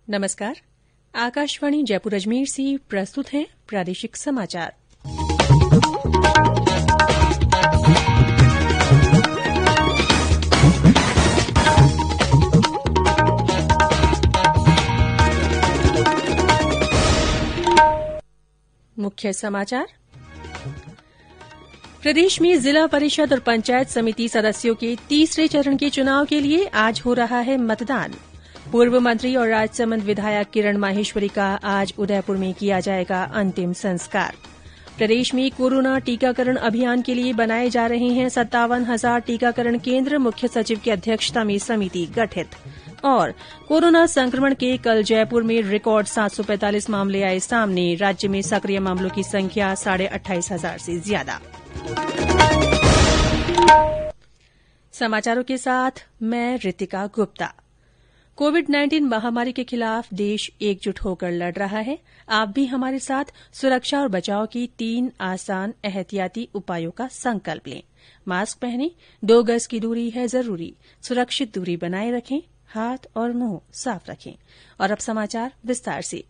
नमस्कार। आकाशवाणी जयपुर अजमेर से प्रस्तुत हैं प्रादेशिक समाचार। मुख्य समाचार। प्रदेश में जिला परिषद और पंचायत समिति सदस्यों के तीसरे चरण के चुनाव के लिए आज हो रहा है मतदान। पूर्व मंत्री और राजसमंद विधायक किरण माहेश्वरी का आज उदयपुर में किया जाएगा अंतिम संस्कार। प्रदेश में कोरोना टीकाकरण अभियान के लिए बनाए जा रहे हैं 57,000 टीकाकरण केन्द्र। मुख्य सचिव की अध्यक्षता में समिति गठित। और कोरोना संक्रमण के कल जयपुर में रिकॉर्ड 745 मामले आए सामने। राज्य में सक्रिय मामलों की संख्या 28,500 से ज्यादा। समाचारों के साथ मैं रितिका गुप्ता। कोविड-19 महामारी के खिलाफ देश एकजुट होकर लड़ रहा है। आप भी हमारे साथ सुरक्षा और बचाव की 3 आसान एहतियाती उपायों का संकल्प लें। मास्क पहनें, 2 गज की दूरी है जरूरी, सुरक्षित दूरी बनाए रखें, हाथ और मुंह साफ रखें। और अब समाचार विस्तार से।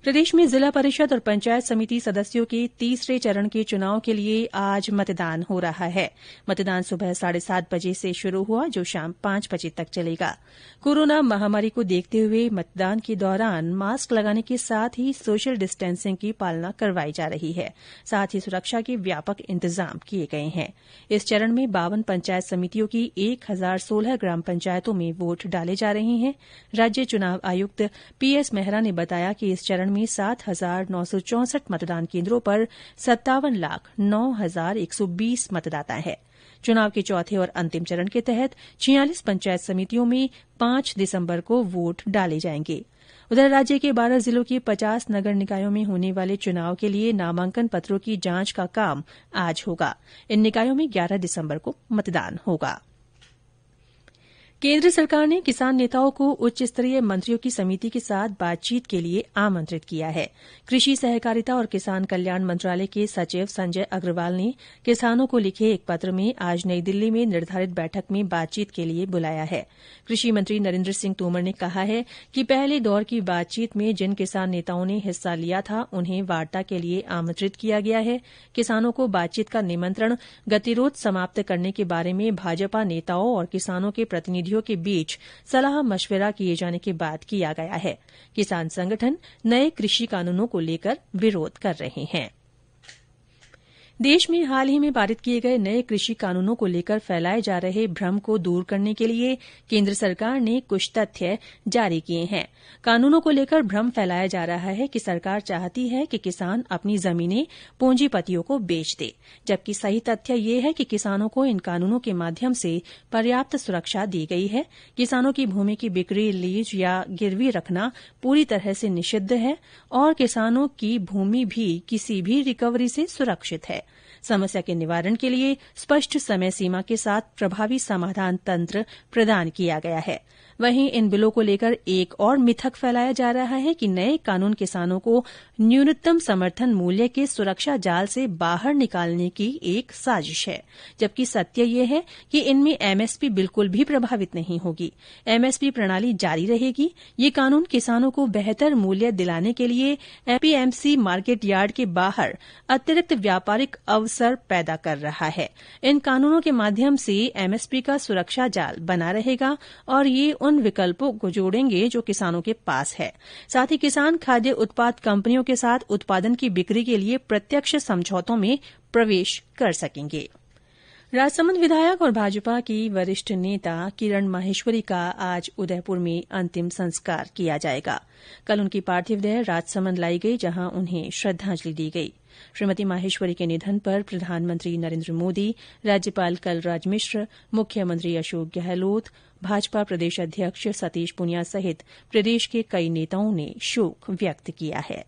प्रदेश में जिला परिषद और पंचायत समिति सदस्यों के तीसरे चरण के चुनाव के लिए आज मतदान हो रहा है। मतदान सुबह 7:30 बजे से शुरू हुआ, जो शाम 5 बजे तक चलेगा। कोरोना महामारी को देखते हुए मतदान के दौरान मास्क लगाने के साथ ही सोशल डिस्टेंसिंग की पालना करवाई जा रही है। साथ ही सुरक्षा के व्यापक इंतजाम किए गए हैं। इस चरण में 52 पंचायत समितियों की 1016 ग्राम पंचायतों में वोट डाले जा रहे हैं। राज्य चुनाव आयुक्त पीएस मेहरा ने बताया कि इस चरण में 7,964 मतदान केन्द्रों पर 57,09,120 मतदाता है। चुनाव के चौथे और अंतिम चरण के तहत 46 पंचायत समितियों में 5 दिसंबर को वोट डाले जाएंगे। उधर राज्य के 12 जिलों के 50 नगर निकायों में होने वाले चुनाव के लिए नामांकन पत्रों की जांच का काम आज होगा। इन निकायों में 11 दिसंबर को मतदान होगा। केन्द्र सरकार ने किसान नेताओं को उच्च स्तरीय मंत्रियों की समिति के साथ बातचीत के लिए आमंत्रित किया है। कृषि सहकारिता और किसान कल्याण मंत्रालय के सचिव संजय अग्रवाल ने किसानों को लिखे एक पत्र में आज नई दिल्ली में निर्धारित बैठक में बातचीत के लिए बुलाया है। कृषि मंत्री नरेन्द्र सिंह तोमर ने कहा है कि पहले दौर की बातचीत में जिन किसान नेताओं ने हिस्सा लिया था, उन्हें वार्ता के लिए आमंत्रित किया गया है। किसानों को बातचीत का निमंत्रण गतिरोध समाप्त करने के बारे में भाजपा नेताओं और किसानों के प्रतिनिधियों के बीच सलाह मशविरा किए जाने के बाद किया गया है। किसान संगठन नए कृषि कानूनों को लेकर विरोध कर रहे हैं। देश में हाल ही में पारित किए गए नए कृषि कानूनों को लेकर फैलाए जा रहे भ्रम को दूर करने के लिए केन्द्र सरकार ने कुछ तथ्य जारी किए हैं। कानूनों को लेकर भ्रम फैलाया जा रहा है कि सरकार चाहती है कि किसान अपनी जमीनें पूंजीपतियों को बेच दे, जबकि सही तथ्य यह है कि किसानों को इन कानूनों के माध्यम से पर्याप्त सुरक्षा दी गई है। किसानों की भूमि की बिक्री, लीज या गिरवी रखना पूरी तरह से निषिद्ध है और किसानों की भूमि भी किसी भी रिकवरी से सुरक्षित है। समस्या के निवारण के लिए स्पष्ट समय सीमा के साथ प्रभावी समाधान तंत्र प्रदान किया गया है। वहीं इन बिलों को लेकर एक और मिथक फैलाया जा रहा है कि नए कानून किसानों को न्यूनतम समर्थन मूल्य के सुरक्षा जाल से बाहर निकालने की एक साजिश है, जबकि सत्य यह है कि इनमें एमएसपी बिल्कुल भी प्रभावित नहीं होगी। एमएसपी प्रणाली जारी रहेगी। ये कानून किसानों को बेहतर मूल्य दिलाने के लिए एपीएमसी मार्केट यार्ड के बाहर अतिरिक्त व्यापारिक अवसर पैदा कर रहा है। इन कानूनों के माध्यम से एमएसपी का सुरक्षा जाल बना रहेगा और ये उन विकल्पों को जोड़ेंगे जो किसानों के पास है। साथ ही किसान खाद्य उत्पाद कंपनियों के साथ उत्पादन की बिक्री के लिए प्रत्यक्ष समझौतों में प्रवेश कर सकेंगे। राजसमंद विधायक और भाजपा की वरिष्ठ नेता किरण माहेश्वरी का आज उदयपुर में अंतिम संस्कार किया जाएगा। कल उनकी पार्थिव देह राजसमंद लाई गई, जहां उन्हें श्रद्धांजलि दी गई। श्रीमती माहेश्वरी के निधन पर प्रधानमंत्री नरेन्द्र मोदी, राज्यपाल कलराज मिश्र, मुख्यमंत्री अशोक गहलोत, भाजपा प्रदेश अध्यक्ष सतीश पूनिया सहित प्रदेश के कई नेताओं ने शोक व्यक्त किया है।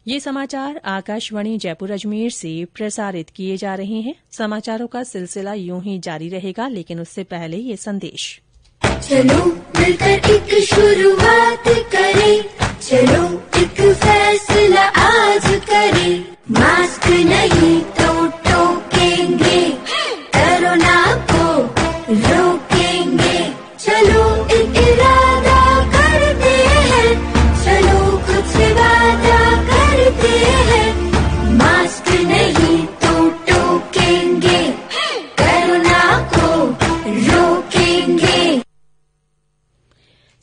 ये समाचार आकाशवाणी जयपुर अजमेर से प्रसारित किए जा रहे हैं। समाचारों का सिलसिला यूं ही जारी रहेगा, लेकिन उससे पहले ये संदेश। चलो मिलकर एक शुरुआत करें, चलो एक फैसला आज करें, मास्क नहीं तो टोकेंगे, कोरोना को रोकेंगे, चलो एक इरादा करते हैं,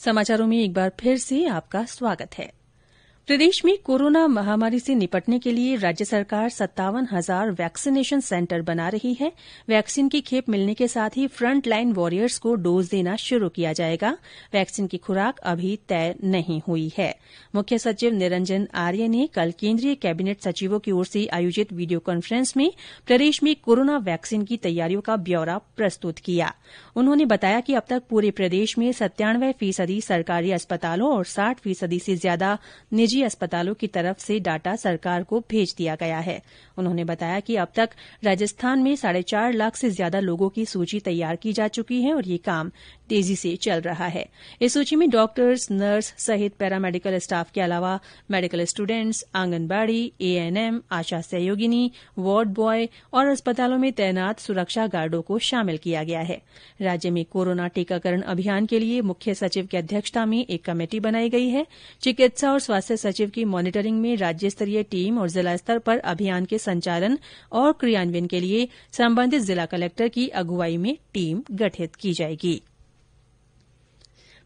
समाचारों में एक बार फिर से आपका स्वागत है। प्रदेश में कोरोना महामारी से निपटने के लिए राज्य सरकार 57,000 वैक्सीनेशन सेंटर बना रही है। वैक्सीन की खेप मिलने के साथ ही फ्रंट लाइन वॉरियर्स को डोज देना शुरू किया जाएगा। वैक्सीन की खुराक अभी तय नहीं हुई है। मुख्य सचिव निरंजन आर्य ने कल केंद्रीय कैबिनेट सचिवों की ओर से आयोजित वीडियो कॉन्फ्रेंस में प्रदेश में कोरोना वैक्सीन की तैयारियों का ब्यौरा प्रस्तुत किया। उन्होंने बताया कि अब तक पूरे प्रदेश में 97% सरकारी अस्पतालों और 60% से ज्यादा निजी अस्पतालों की तरफ से डाटा सरकार को भेज दिया गया है। उन्होंने बताया कि अब तक राजस्थान में 4.5 लाख से ज्यादा लोगों की सूची तैयार की जा चुकी है और ये काम तेजी से चल रहा है। इस सूची में डॉक्टर्स, नर्स सहित पैरामेडिकल स्टाफ के अलावा मेडिकल स्टूडेंट्स, आंगनबाड़ी, एएनएम, आशा सहयोगिनी, वार्ड बॉय और अस्पतालों में तैनात सुरक्षा गार्डों को शामिल किया गया है। राज्य में कोरोना टीकाकरण अभियान के लिए मुख्य सचिव की अध्यक्षता में एक कमेटी बनाई गई है। चिकित्सा और स्वास्थ्य सचिव की मॉनिटरिंग में राज्य स्तरीय टीम और जिला स्तर पर अभियान के संचालन और क्रियान्वयन के लिए संबंधित जिला कलेक्टर की अगुवाई में टीम गठित की जाएगी।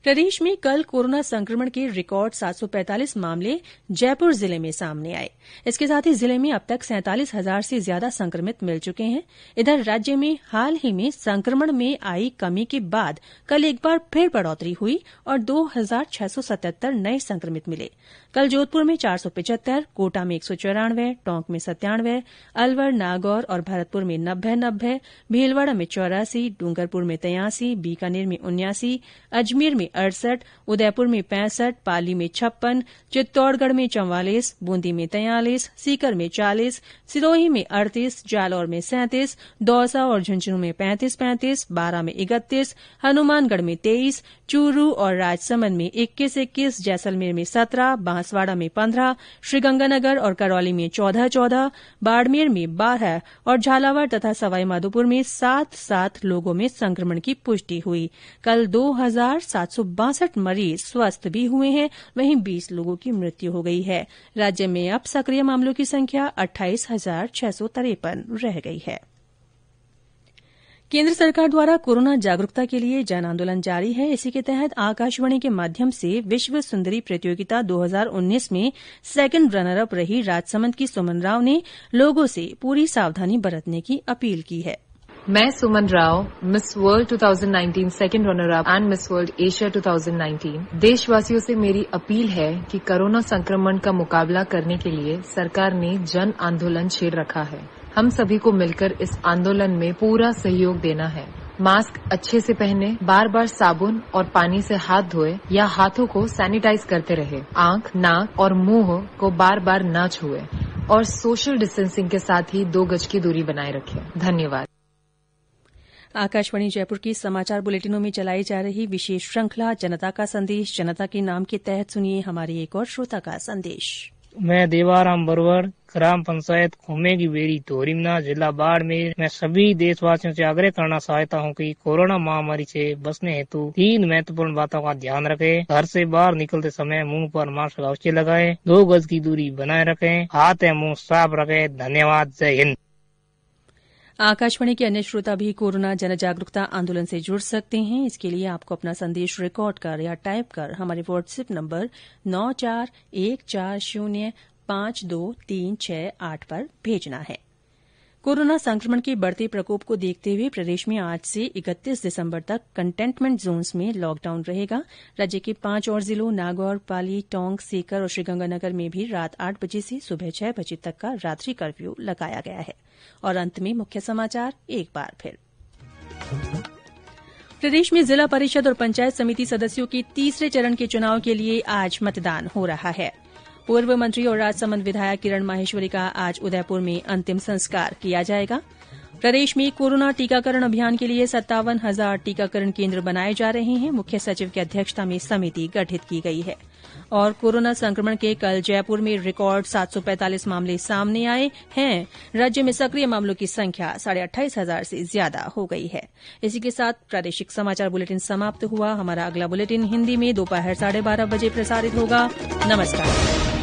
प्रदेश में कल कोरोना संक्रमण के रिकॉर्ड 745 मामले जयपुर जिले में सामने आए। इसके साथ ही जिले में अब तक 47,000 से ज्यादा संक्रमित मिल चुके हैं। इधर राज्य में हाल ही में संक्रमण में आई कमी के बाद कल एक बार फिर बढ़ोतरी हुई और 2,677 नए संक्रमित मिले। कल जोधपुर में 475, कोटा में 194, टोंक में 97, अलवर, नागौर और भरतपुर में 90, भीलवाड़ा में 84, डूंगरपुर में 83, बीकानेर में 79, अजमेर में 68, उदयपुर में 65, पाली में 56, चित्तौड़गढ़ में 44, बूंदी में 43, सीकर में 40, सिरोही में 38, जालौर में 37, दौसा और झुंझुनू में 35, बारां में 31, हनुमानगढ़ में 23, चूरू और राजसमंद में 21, जैसलमेर में 17, बांसवाड़ा में 15, श्रीगंगानगर और करौली में 14, बाड़मेर में 12 और झालावाड़ तथा सवाईमाधोपुर में 7 लोगों में संक्रमण की पुष्टि हुई। कल 2,762 मरीज स्वस्थ भी हुए हैं, वहीं 20 लोगों की मृत्यु हो गई है। राज्य में अब सक्रिय मामलों की संख्या 28,653 रह गई है। केंद्र सरकार द्वारा कोरोना जागरूकता के लिए जन आंदोलन जारी है। इसी के तहत आकाशवाणी के माध्यम से विश्व सुंदरी प्रतियोगिता 2019 में सेकंड रनर अप रही राजसमंद की सुमन राव ने लोगों से पूरी सावधानी बरतने की अपील की है। मैं Suman Rao, Miss World 2019 second runner up and Miss World Asia 2019। देशवासियों से मेरी अपील है कि कोरोना संक्रमण का मुकाबला करने के लिए सरकार ने जन आंदोलन छेड़ रखा है। हम सभी को मिलकर इस आंदोलन में पूरा सहयोग देना है। मास्क अच्छे से पहने, बार बार साबुन और पानी से हाथ धोए या हाथों को सैनिटाइज करते रहे, आंख, नाक और मुंह को बार बार न छुए और सोशल डिस्टेंसिंग के साथ ही 2 गज की दूरी बनाए रखें। धन्यवाद। आकाशवाणी जयपुर की समाचार बुलेटिनों में चलाई जा रही विशेष श्रृंखला जनता का संदेश, जनता के नाम के तहत सुनिए हमारे एक और श्रोता का संदेश। मैं देवाराम बरवर, ग्राम पंचायत खोमे की बेड़ी तोरिमना, जिला बाड़मेर। मैं सभी देशवासियों से आग्रह करना चाहता हूं कि कोरोना महामारी से बचने हेतु 3 महत्वपूर्ण बातों का ध्यान रखें। घर से बाहर निकलते समय मुंह पर मास्क अवश्य लगाएं, 2 गज की दूरी बनाए रखें, हाथ या मुंह साफ रखें। धन्यवाद। जय हिंद। आकाशवाणी के अन्य श्रोता भी कोरोना जन जागरूकता आंदोलन से जुड़ सकते हैं। इसके लिए आपको अपना संदेश रिकॉर्ड कर या टाइप कर हमारे व्हाट्सएप नंबर 9414052368 पर भेजना है। कोरोना संक्रमण के बढ़ते प्रकोप को देखते हुए प्रदेश में आज से 31 दिसंबर तक कंटेनमेंट जोन्स में लॉकडाउन रहेगा। राज्य के 5 और जिलों नागौर, पाली, टोंक, सीकर और श्रीगंगानगर में भी रात 8 बजे से सुबह 6 बजे तक का रात्रि कर्फ्यू लगाया गया है। और अंत में मुख्य समाचार एक बार फिर। प्रदेश में जिला परिषद और पंचायत समिति सदस्यों के तीसरे चरण के चुनाव के लिए आज मतदान हो रहा है। पूर्व मंत्री और राजसमंद विधायक किरण माहेश्वरी का आज उदयपुर में अंतिम संस्कार किया जाएगा। प्रदेश में कोरोना टीकाकरण अभियान के लिए 57,000 टीकाकरण केंद्र बनाए जा रहे हैं। मुख्य सचिव की अध्यक्षता में समिति गठित की गई है। और कोरोना संक्रमण के कल जयपुर में रिकॉर्ड 745 मामले सामने आए हैं। राज्य में सक्रिय मामलों की संख्या 28,500 से ज्यादा हो गई है। इसी के साथ प्रादेशिक समाचार बुलेटिन समाप्त हुआ। हमारा अगला बुलेटिन हिन्दी में दोपहर 12:30 बजे प्रसारित होगा। नमस्कार।